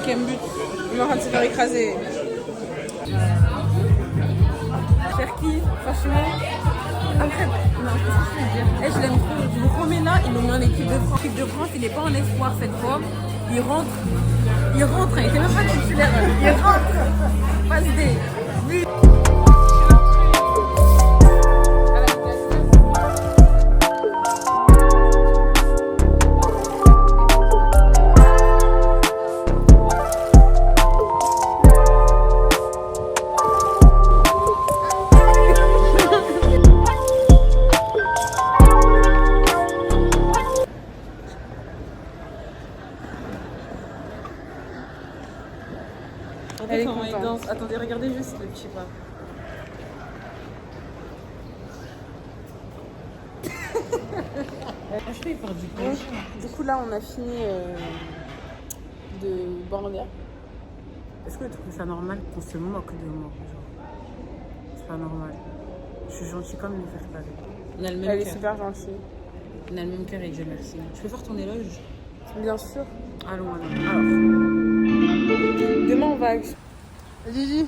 5e but. Il est en train de se faire écraser. Cherki, franchement. Après, non, qu'est-ce que je veux dire? Je l'aime trop. Je le remets là, il nous met en équipe de France. L'équipe de France, il n'est pas en espoir cette fois. Il rentre, il était même pas titulaire. Il rentre, passe des buts. Elle est contente. Attendez, regardez juste le petit pas. Je vais faire du plaisir. Du coup, là, on a fini de boire un verre. Est-ce que tu trouves ça normal qu'on se moque de moi? C'est pas normal. Je suis gentille comme une faire pareil. On a le même Elle cœur. est super gentille. On a le même cœur et Dieu merci. Tu peux faire ton éloge? Bien sûr. Allons. Alors. Demain, on va. Gigi.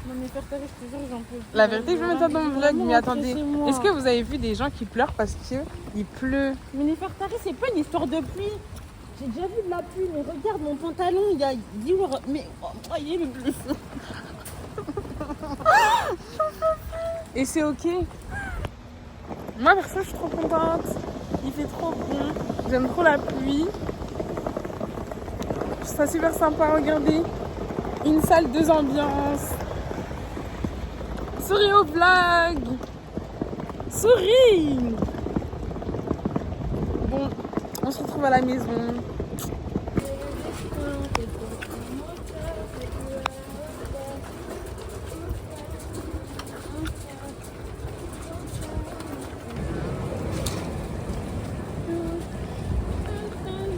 Non, mais partager, je te jure, j'en peux plus. La vérité, je vais mettre ça dans mon vlog, mais attendez. Laissez-moi. Est-ce que vous avez vu des gens qui pleurent parce qu'il pleut? Mais Néfertari, c'est pas une histoire de pluie. J'ai déjà vu de la pluie, mais regarde mon pantalon, il y a 10 jours. Mais oh, il est le bleu. Et c'est ok. Moi, perso, je suis trop contente. Il fait trop bon. J'aime trop la pluie. Je trouve ça super sympa, regardez. Une salle, 2 ambiances. Souris au vlog. Souris. Bon, on se retrouve à la maison.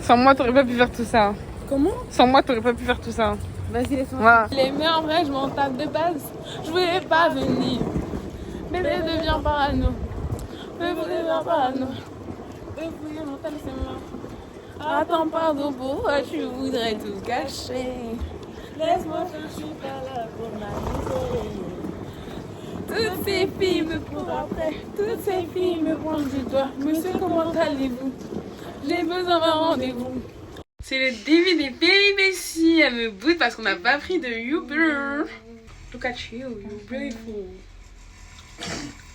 Sans moi, t'aurais pas pu faire tout ça. Comment? Sans moi, t'aurais pas pu faire tout ça. Vas-y, laisse-moi. Voilà. Les mets en vrai, je m'en tape de base. Je voulais pas venir. Bébé devient parano. Bébé devient parano. Bébé mental, c'est mort. Attends, pardon, pourquoi tu voudrais tout cacher? Laisse-moi, je suis pas là pour m'amuser. Toutes ces filles me courent après. Toutes ces filles me pointent du doigt. Monsieur, comment allez-vous? J'ai besoin d'un rendez-vous. C'est le début des péripéties. Elle me boude parce qu'on n'a pas pris de Uber. Look at you, you're beautiful.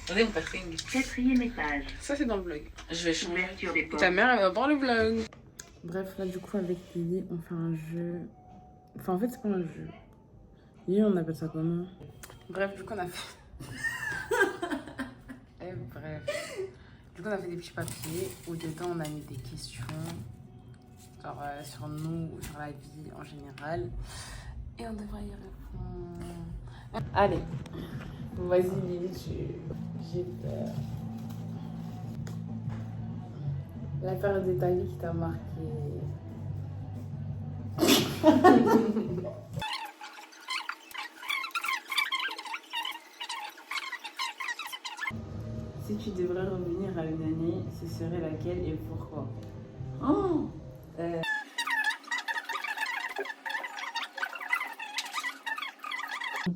Regardez mon passing. 4e étage. Ça, c'est dans le vlog. Je vais changer. Ouverture des Et portes. ta mère, elle va voir le vlog. Bref, là, du coup, avec Lily, on fait un jeu. Enfin, en fait, c'est pas un jeu. Lily, on appelle ça comment? Bref, du coup, on a fait. Bref. Du coup, on a fait des petits papiers où dedans, on a mis des questions. Genre sur nous ou sur la vie en général. Et on devrait y répondre. Allez. Vas-y, Lily, j'ai peur. L'affaire d'Italie qui t'a marqué. Si tu devrais revenir à une année, ce serait laquelle et pourquoi? Oh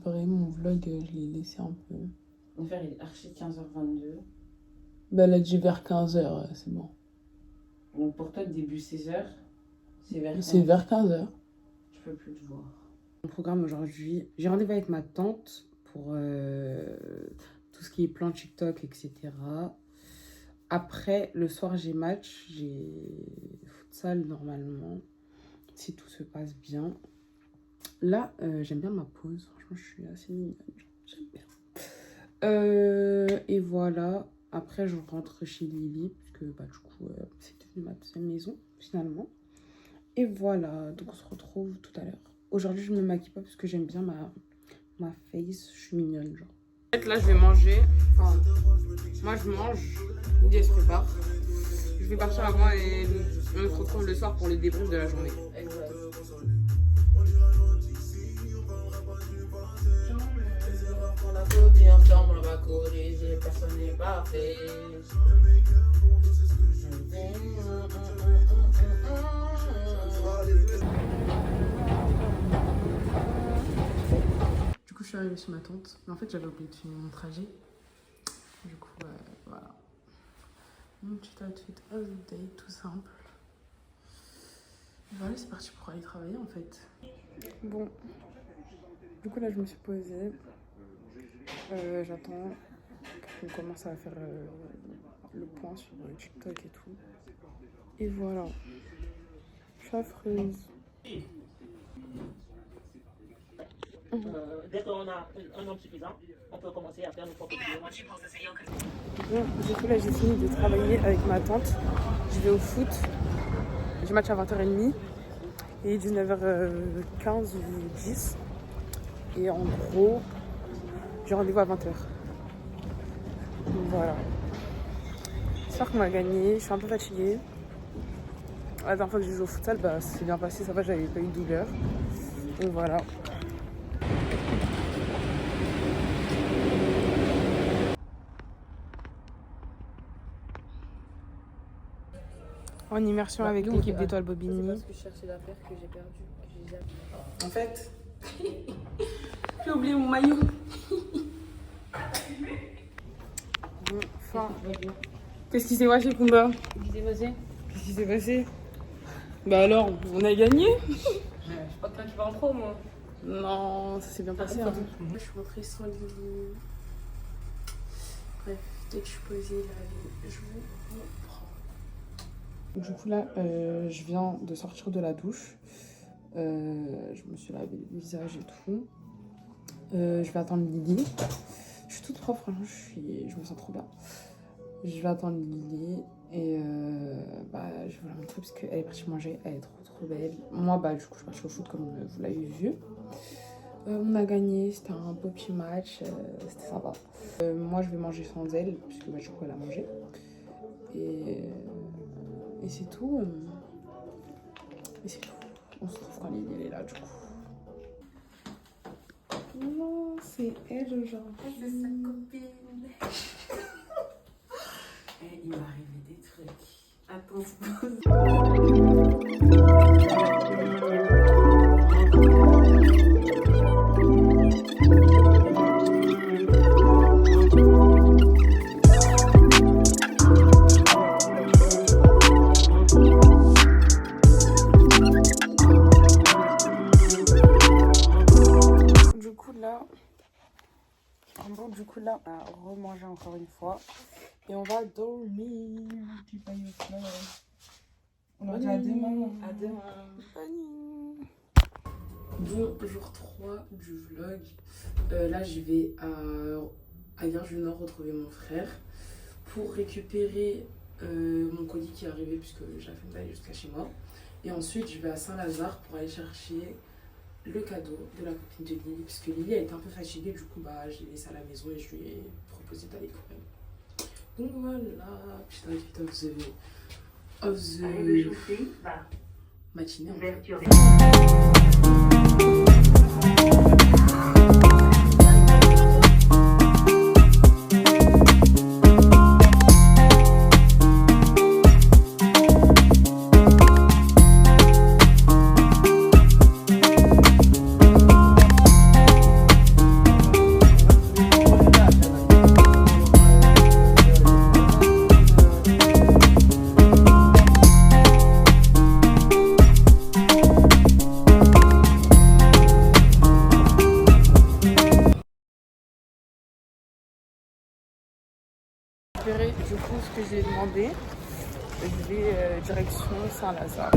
Pareil, mon vlog, je l'ai laissé un peu. On va faire il est archi 15h22. Bah, elle a dit vers 15h, c'est bon. Donc pour toi, début 16h, c'est vers C'est vers 15h. Je peux plus te voir. Mon programme aujourd'hui, j'ai rendez-vous avec ma tante pour tout ce qui est plan TikTok, etc. Après, le soir, j'ai match, j'ai futsal normalement, si tout se passe bien. Là, j'aime bien ma pause, franchement, je suis assez mignonne, j'aime bien. Et voilà, après, je rentre chez Lily, puisque bah, du coup, c'est devenu ma deuxième maison, finalement. Et voilà, donc on se retrouve tout à l'heure. Aujourd'hui, je me maquille pas parce que j'aime bien ma face, je suis mignonne, genre. En fait, là, je vais manger. Enfin, moi, je mange. Lily, elle se prépare. Je vais partir avant et on se retrouve le soir pour le débrief de la journée. Exact. On a tout mis ensemble, on va corriger, personne n'est parfait. suis arrivée chez ma tante. Mais en fait, j'avais oublié de finir mon trajet. Du coup, voilà. Mon petit outfit of the day, tout simple. Voilà, c'est parti pour aller travailler en fait. Bon, du coup là je me suis posée. J'attends qu'on commence à faire le point sur TikTok et tout. Et voilà. Je suis affreuse. Dès qu'on a un nombre suffisant, on peut commencer à faire nos propres vidéos. Bon, du coup là j'ai fini de travailler avec ma tante. Je vais au foot. J'ai match à 20h30 et 19h15 ou 10. Et en gros, j'ai rendez-vous à 20h. Donc voilà. J'espère qu'on va gagner. Je suis un peu fatiguée. La dernière fois que j'ai joué au futsal, ça s'est bien passé. Ça va, j'avais pas eu de douleur. Donc voilà. En immersion avec l'équipe d'Étoile Bobigny. C'est parce que je cherchais l'affaire que j'ai perdu. En fait, j'ai oublié mon maillot. Bon, enfin. Qu'est-ce qui s'est passé, Kumba? Qu'est-ce qui s'est passé? Bah alors, on a gagné? Je suis pas quelqu'un qui va en pro, moi. Non, ça s'est bien passé. Hein. Moi, je suis rentrée sans Lily. Bref, dès que je suis posée, là, je vous reprends. Du coup, là, je viens de sortir de la douche. Je me suis lavé le visage et tout. Je vais attendre Lily. Je suis toute propre, franchement, je me sens trop bien. Je vais attendre Lily et je vais vous la montrer parce qu'elle est partie manger, elle est trop belle. Moi, du coup, je suis partie au foot comme vous l'avez vu. On a gagné, c'était un beau petit match, c'était sympa. Moi, je vais manger sans elle puisque du coup, elle a mangé. Et c'est tout. Et c'est tout. On se retrouve quand Lily est là, du coup. Non, c'est elle aujourd'hui. C'est sa copine. Et il m'est arrivé des trucs. Attends, Du coup là, on a remangé encore une fois et on va dormir. On va dire à demain. À demain. Bon, jour 3 du vlog. Là, je vais à Gare-du-Nord retrouver mon frère pour récupérer mon colis qui est arrivé puisque j'ai la flemme d'aller jusqu'à chez moi. Et ensuite, je vais à Saint-Lazare pour aller chercher le cadeau de la copine de Lily, puisque Lily a été un peu fatiguée, du coup je l'ai laissée à la maison et je lui ai proposé d'aller quand même. Donc voilà, petit outfit of the matinée en fait. Du coup, ce que j'ai demandé, je vais direction Saint-Lazare.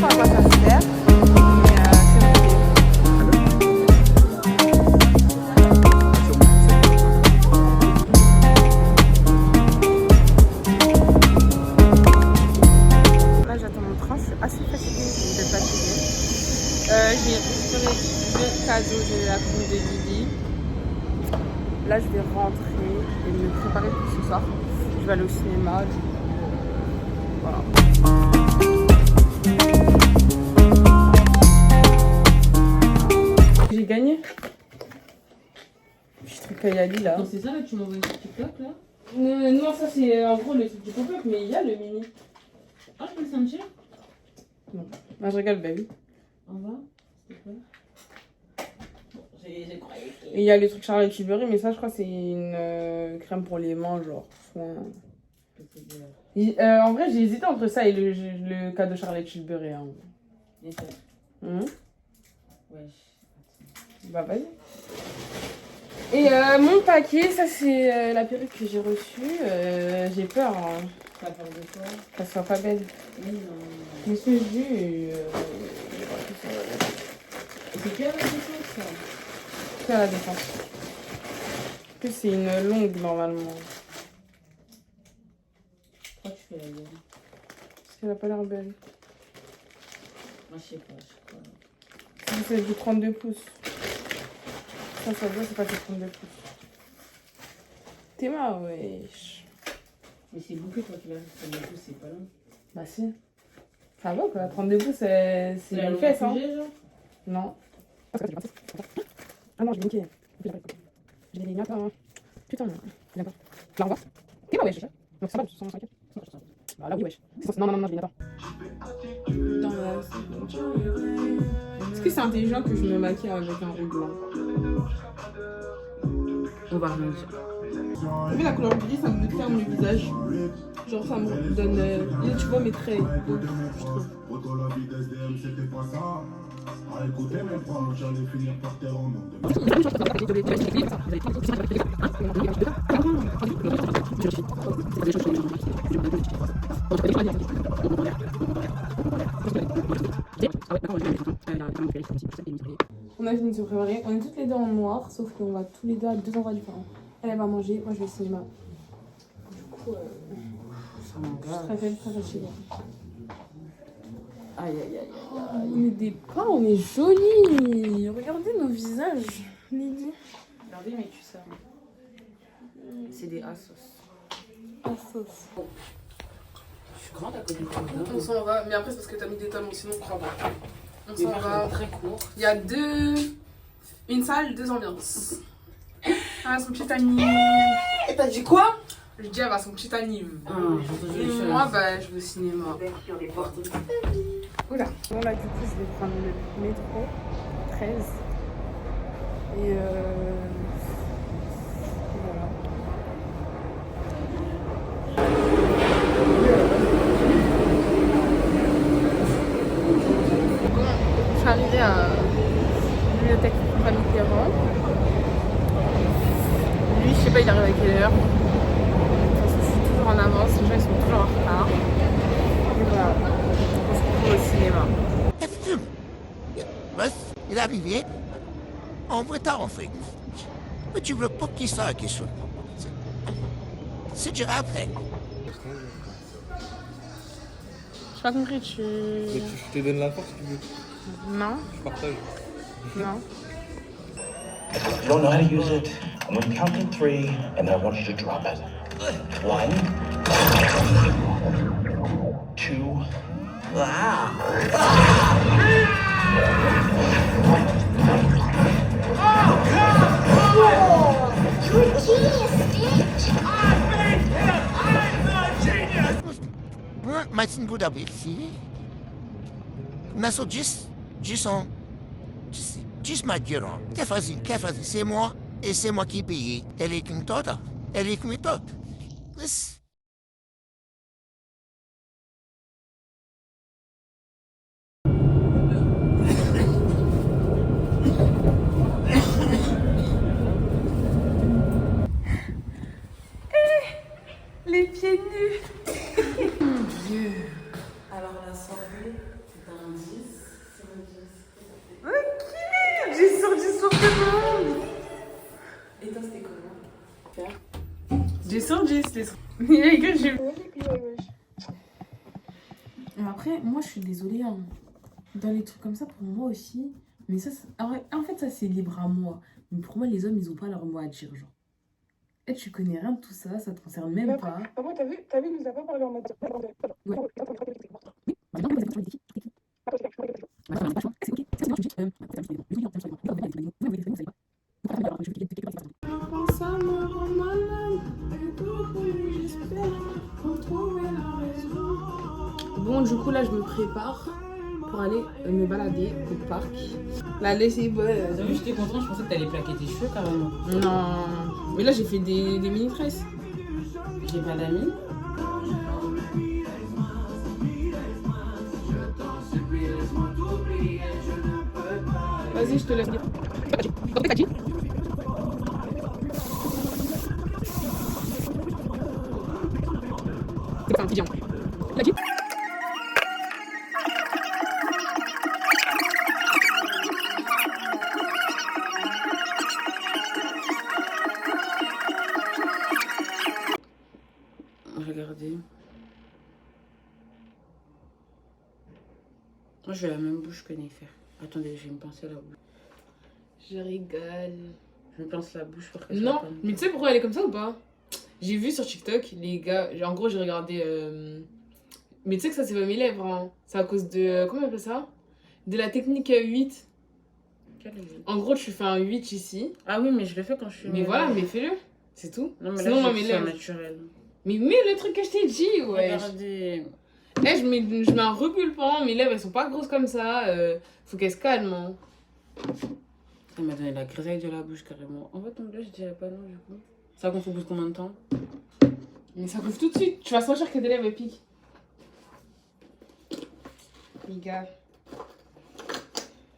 pas à quoi ça sert, mais c'est ok. Là j'attends mon train, je suis assez fatiguée, je vais fatiguée. J'ai récupéré le cadeau de la cour de Lily. Là je vais rentrer et me préparer pour ce soir. Je vais aller au cinéma. Voilà. J'ai gagné. Je suis Kayali là. Non, c'est ça là que tu m'as envoyé sur TikTok là? Non, ça c'est en gros le truc du pop-up, mais il y a le mini. Ah, je peux le sentir? Non. Ah, je regarde, bah oui. En bas, s'il te plaît. Bon, j'ai croyé que... Et il y a les trucs Charlotte Tilbury, mais ça je crois que c'est une crème pour les mains, genre soin. En vrai, j'ai hésité entre ça et le cadeau Charlotte Tilbury. Hein. Bien sûr. Ouais. Bah vas-y. Et mon paquet, ça c'est la perruque que j'ai reçue. J'ai peur hein, Ça parle de quoi? qu'elle soit pas belle. Oui, non. Je me suis vue et C'est quelle la défense ça? c'est à la défense. En plus c'est une longue normalement. Pourquoi tu fais la gueule? Parce qu'elle a pas l'air belle. Moi je sais pas. Ça, c'est du 32 pouces. Ça se voit, c'est pas du 32 pouces. T'es marre, wesh. Mais c'est beaucoup toi qui l'as fait, 32 pouces, c'est pas long. Bah si. Ça va quoi, 32 pouces, c'est une fesse, hein. Genre Non. Ah non, je l'ai niqué. Je l'ai mis un peu, hein. Putain, d'accord. Je la renvoie. T'es pas wesh, donc c'est pas 105. Bah là oui, wesh. Non, je l'ai pas. Est-ce que c'est intelligent que je me maquille avec un rouge blanc? on va rien dire. Vu la couleur du gris, ça me ferme le visage. Genre ça me donne... Là tu vois mes traits. Donc, je trouve. On a fini de se préparer. On est toutes les deux en noir, sauf qu'on va tous les deux à deux endroits différents. Elle va manger, moi je vais au cinéma. Du coup, je suis très fatiguée. Aïe aïe aïe aïe. On est des pas, on est jolis. Regardez nos visages, Lily. Regardez mais tu sais. C'est des assos. La sauce. Je suis grande à côté de toi. On s'en va, mais après c'est parce que t'as mis des talons, sinon on croit pas. On Mais s'en moi, je va. suis très court. Il y a une salle, deux ambiances. Ah, son petit anime. Et t'as dit quoi? Je dis elle va à son petit anime. Ah, j'ai entendu Et les choses. moi, bah, je vais au cinéma. Oula. Bon, là, du coup, je vais prendre le métro 13. Et voilà. Je suis arrivée à la bibliothèque François Mitterrand. Lui, je sais pas, il arrive à quelle heure. Je suis toujours en avance, les gens ils sont toujours en retard. Et voilà, on se retrouve au cinéma. Was? Il est arrivé en retard en fait. Mais tu veux pas qu'il soit quelque chose. C'est dur après. J'ai pas compris, tu... Mais je te donne la force si tu veux. Non, Je partage. non. If you don't know how to use it, I'm going to count to 3, and then I want you to drop it. 1, 2. Martin Buddha ici. Nassau juste ma gueule. Qu'est-ce que c'est moi et c'est moi qui paye. Elle est une toute. Elle est une toute. Les pieds nus. Mon Dieu. Alors la soirée, c'est Ok, j'ai sur 10 sur tout le monde. Et toi, c'était comment? J'ai sur 10, les les gars, j'ai... Après, moi, je suis désolée, hein. Dans les trucs comme ça, pour moi aussi, mais ça, en fait, ça, c'est libre à moi. Mais pour moi, les hommes, ils ont pas leur mot à dire, genre. Et tu connais rien de tout ça, ça te concerne même pas. Moi, t'as vu, il nous a pas parlé en mode. Ouais. Ça me rend malade, et tout, j'espère retrouver la raison. Bon, du coup, là, je me prépare pour aller me balader au parc. La laisser bonne. T'as vu, j'étais content, je pensais que t'allais plaquer tes cheveux carrément. Non, mais là, j'ai fait des mini-tresses. J'ai pas d'amis. Vas-y, je te laisse. C'est pas un pigeon. Regardez. Moi, j'ai la même bouche que Nefer. Attendez, je vais me pincer la bouche. Je rigole. Je me pince la bouche pour qu'elle Non, soit pas... mais tu sais pourquoi elle est comme ça ou pas? J'ai vu sur TikTok, les gars, en gros j'ai regardé, mais tu sais que ça c'est pas mes lèvres, hein. C'est à cause de, comment on appelle ça? De la technique 8. Quelle est... En gros tu fais un 8 ici. Ah oui, mais je le fais quand je suis... Mais voilà, mais fais-le, c'est tout. Non, mais sinon là, moi mes lèvres. naturel. Mais mets le truc que je t'ai dit, ouais. Regardez. Eh, je mets un repulpant, mes lèvres elles sont pas grosses comme ça, faut qu'elles se calment. Hein. Elle m'a donné la grisaille de la bouche carrément. En fait, ton bleu, je dirais pas non du coup. Ça gonfle au bout de combien de temps? Mais ça gonfle tout de suite, tu vas sentir que tes lèvres elles piquent. Les gars.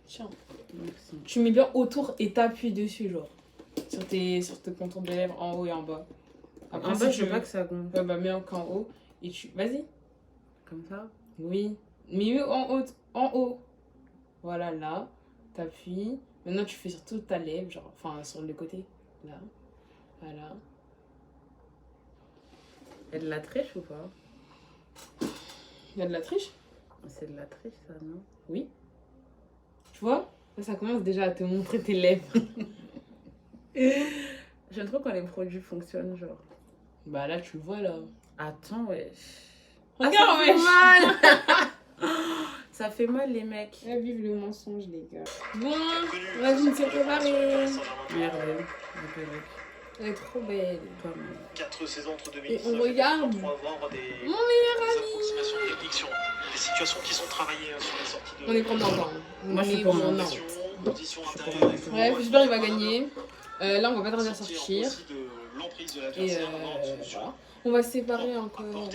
Tiens. Merci. Tu mets bien autour et t'appuies dessus, genre. Sur tes contours de lèvres en haut et en bas. Après, en bas, je veux pas que ça gonfle. Ouais, bah mets qu'en haut. Et tu. Vas-y. Comme ça? Oui. Mais en haut. En haut. Voilà, là. T'appuies. Maintenant, tu fais sur toute ta lèvre, genre. Enfin, sur le côté. Là. Voilà. Il y a de la triche ou pas? Il y a de la triche? C'est de la triche, ça, non? Oui. Tu vois? Là, ça commence déjà à te montrer tes lèvres. J'aime trop quand les produits fonctionnent, genre. Bah là, tu le vois, là. Attends, ouais. Regarde, ça fait mal. Ça fait mal, les mecs. Ah, vive le mensonge, les gars. Bon, vas-y, c'est préparé. Merde. Elle est trop belle. 4 saisons entre 2019 et on regarde. On va voir des approximations techniques sur des situations qui sont travaillées sur les sorties de... On est content encore. Moi, je suis pour moi. Conditions intérieures et tout. Bref, j'espère qu'il va gagner. Là, on va pas tarder à sortir. Et voilà. On va se séparer encore.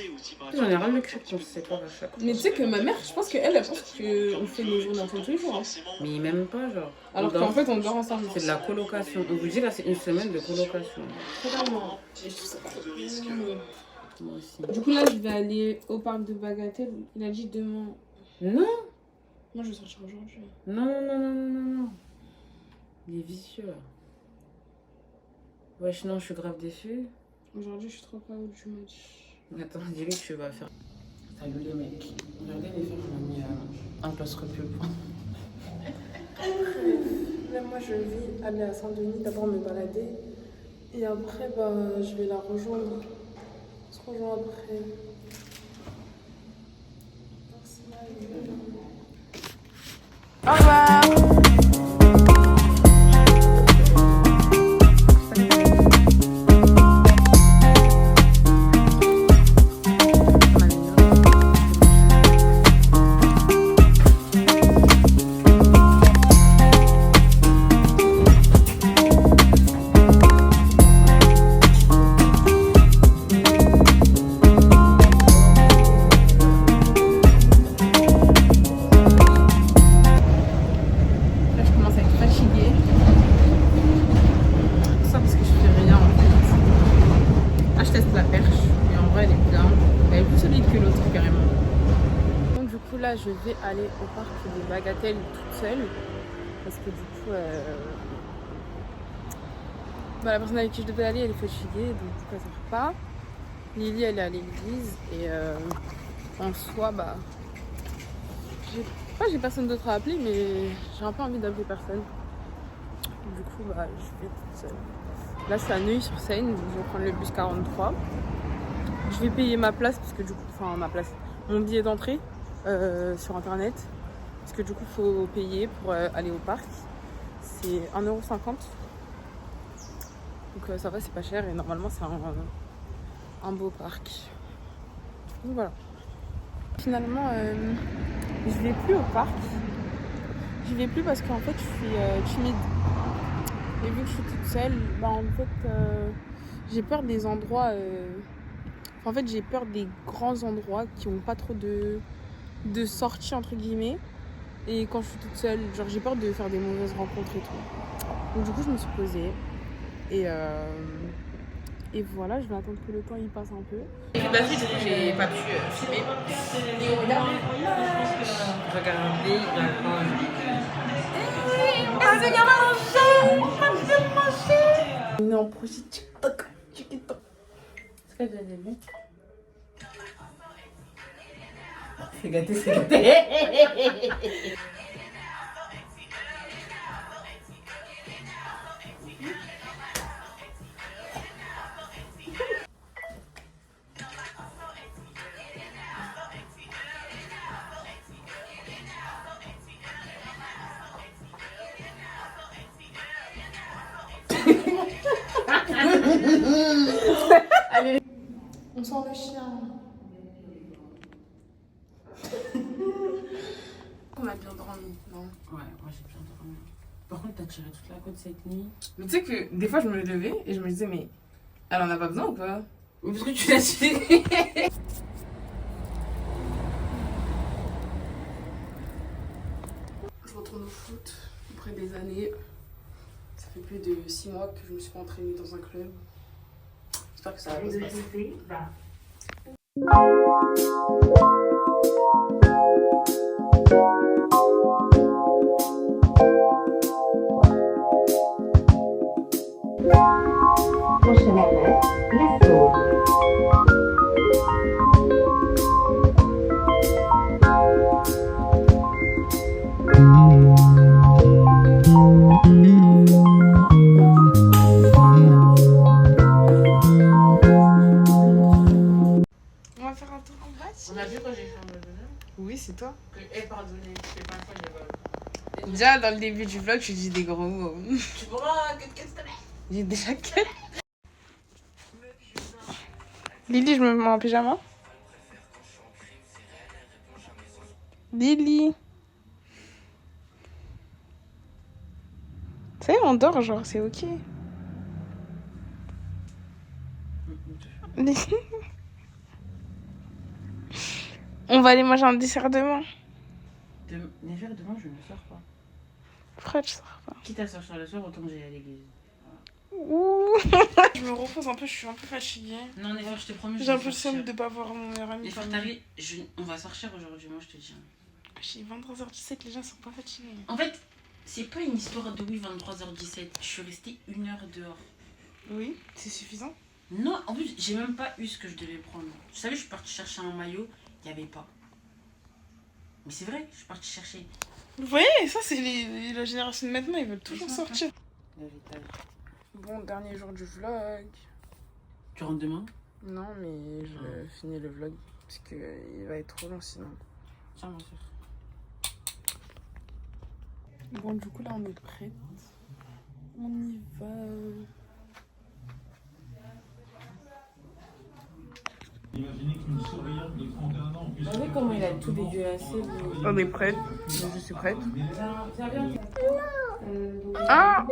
J'en ai ras le cul qu'on se sépare à chaque fois. Mais tu sais que ma mère, je pense qu'elle pense qu'on fait nos journées ensemble tous les jours. Hein. Mais même pas, genre. Alors qu'en fait, on dort ensemble. C'est de la colocation. On vous dit là, c'est une semaine de colocation. Totalement. Et je trouve ça trop bien. Moi aussi. Du coup, là, je vais aller au parc de Bagatelle. Il a dit demain. Non. Moi, je vais sortir aujourd'hui. Non. Il est vicieux, là. Wesh, non, je suis grave déçue. Aujourd'hui, je suis trop pas où tu m'as dit. Attends, dis-lui que tu vas faire. Salut les mecs. Regardez les filles, je m'ai mis un place repulpant. Là, moi, je vais aller à Saint-Denis, d'abord me balader. Et après, bah, je vais la rejoindre. On se rejoint après. Merci, Marie. Au revoir. aller au parc des Bagatelles toute seule. Parce que du coup, la personne avec qui je devais aller, elle est fatiguée, donc du coup, elle ne sort pas. Lily, elle est à l'église et en soi, j'ai personne d'autre à appeler, mais j'ai un peu envie d'appeler personne. Du coup, je vais toute seule. Là, je suis à Neuilly-sur-Seine, donc je vais prendre le bus 43. Je vais payer ma place, parce que du coup, mon billet d'entrée sur internet. Parce que du coup, il faut payer pour aller au parc. C'est 1,50 €. Donc ça va, c'est pas cher et normalement, c'est un beau parc. Donc voilà. Finalement, je vais plus au parc. Je vais plus parce qu'en fait, je suis timide. Et vu que je suis toute seule, en fait, j'ai peur des endroits. En fait, j'ai peur des grands endroits qui ont pas trop de sorties entre guillemets. Et quand je suis toute seule, genre j'ai peur de faire des mauvaises rencontres et tout. Donc du coup, je me suis posée. Et voilà, je vais attendre que le temps y passe un peu. J'ai fait batterie, du coup, j'ai pas pu filmer. Regardez, il y a On est en projet TikTok. Est-ce que j'ai des bons? C'est gâté, c'est gâté. Allez, on sort le chien. On a bien dormi, non? Ouais, moi j'ai bien dormi. Par contre, t'as tiré toute la côte cette nuit. Mais tu sais que des fois, je me levais et je me disais, mais elle en a pas besoin ou pas? Mais parce que tu l'as tiré. Je retourne au foot après des années. Ça fait plus de 6 mois que je me suis pas entraînée dans un club. J'espère que ça va bien se passer. Prochaine arrêt, La Sauve. On va faire un tour en bas. On a vu quand j'ai fait un bonheur. Oui, c'est toi. Pardonnez, je sais pas une fois, j'ai pas. Déjà, dans le début du vlog, je dis des gros mots. Tu pourras, qu'est-ce que t'as? J'ai déjà que. Lily, je me mets en pyjama. Lily. Ça y est, on dort, genre, c'est ok. On va aller manger un dessert demain. Déjà, demain, je ne sors pas. Pourquoi tu sors pas? Quitte à sortir le soir, autant que j'aille à l'église. Ouh. Je me repose un peu, je suis un peu fatiguée. Non, Néfer, je te promets. J'ai un peu le seum de pas voir mon meilleur ami. Néfer, on va sortir aujourd'hui, moi je te dis. J'ai 23h17, les gens sont pas fatigués. En fait, c'est pas une histoire de oui, 23h17. Je suis restée 1 heure dehors. Oui, c'est suffisant. Non, en plus, j'ai même pas eu ce que je devais prendre. Vous savez, je suis partie chercher un maillot, il n'y avait pas. Mais c'est vrai, je suis partie chercher. Vous voyez, ça c'est la génération de maintenant, ils veulent toujours sortir. Bon, dernier jour du vlog. Tu rentres demain? Non, mais je finis le vlog parce qu'il va être trop long sinon. Tiens, bien sûr. Bon, du coup, là on est prête. On y va. Vous savez comment il a tout dégueulassé? On est prête. Je suis prête. Ah!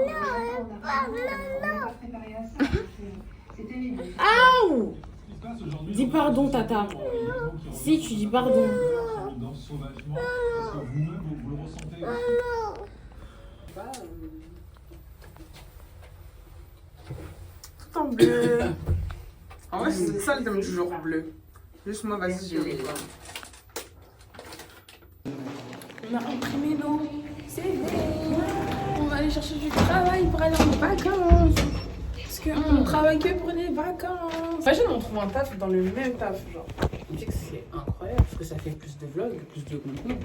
Aouh! Dis pardon, Tata. Si, tu dis pardon. Tout en bleu. En vrai, c'est ça le thème du jour bleu. Juste moi, vas-y, je vais. On a imprimé nos CV. On va aller chercher du travail pour aller en vacances. Parce qu'on travaille que pour les vacances. Imagine, on trouve un taf dans le même taf, genre. Tu sais que c'est incroyable parce que ça fait plus de vlogs, plus de contenu.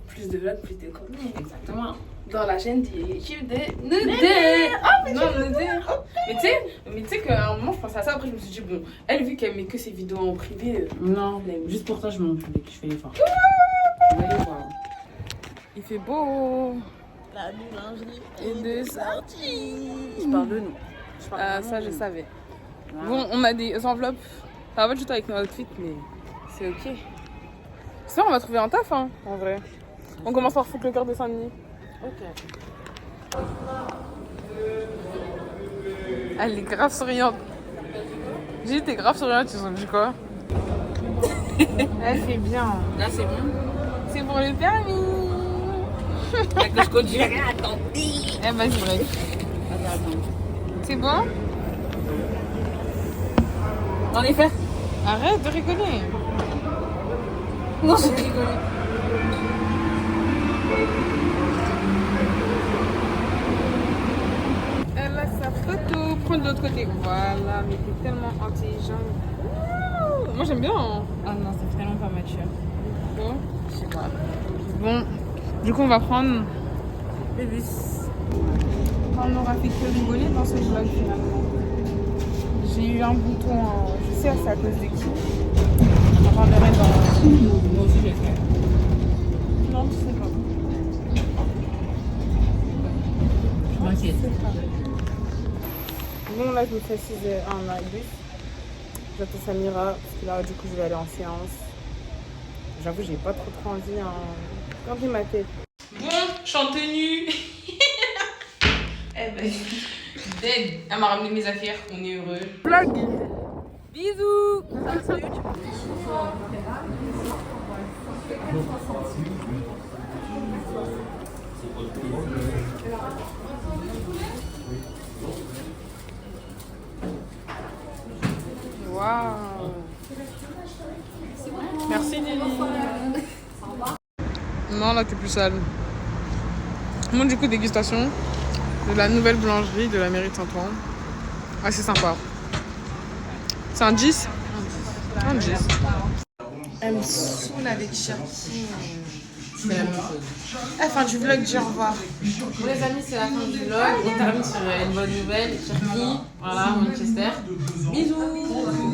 Plus de vlogs, plus de contenu. Exactement. Dans la chaîne YouTube de Noudé. Oh, non, Noudé. Mais tu sais qu'à un moment, je pensais à ça. Après, je me suis dit, bon, elle, vu qu'elle met que ses vidéos en privé. Non, juste pour toi, je m'en public, je fais l'effort. On va aller voir. Il fait beau. La boulangerie Et de sortie. Je parle de nous. Ça, je savais. Bon, on a des enveloppes. Ça va pas du tout avec nos outfits, mais c'est ok. Sinon, on va trouver un taf, hein, en vrai. On commence par foutre le cœur de Saint-Denis. Ok. Elle est grave souriante. J'ai dit, t'es grave souriante, tu sens quoi? Elle fait bien. Là, c'est bon. C'est pour le permis. La cloche conduit. Attends. Eh, vas-y, break. C'est bon? En effet. Arrête de rigoler. Non, j'ai rigolé. Elle a sa photo. Prends de l'autre côté. Voilà, mais t'es tellement intelligente. Ouh, moi j'aime bien. Hein. Ah non, c'est tellement pas mature. Bon, Je sais pas. bon, du coup on va prendre. Le bus. On aura fait que rigoler dans ce vlog finalement. J'ai eu un bouton, je sais c'est à cause de qui. J'en parlerai dans. Moi aussi, j'ai fait. Non, tu sais pas. Je m'inquiète. Bon, là je me précise un bus. J'attends Samira parce que là du coup je vais aller en séance. J'avoue, j'ai pas trop envie. Quand j'ai ma tête. Bon, je suis en tenue. Eh ben, dead. Elle m'a ramené mes affaires, on est heureux. Vlog. Bisous. Ça va sur YouTube. Waouh. Merci Lily. Non, là t'es plus sale. Bon, du coup, dégustation de la nouvelle boulangerie de la mairie de Saint-Ouen. Assez sympa. C'est un 10 Un 10. Elle me saoule avec Cherki. C'est la même chose. Fin du vlog, dis au revoir. Bon les amis, c'est la fin du vlog. On termine sur une bonne nouvelle. Cherki, voilà, Manchester. Bisous.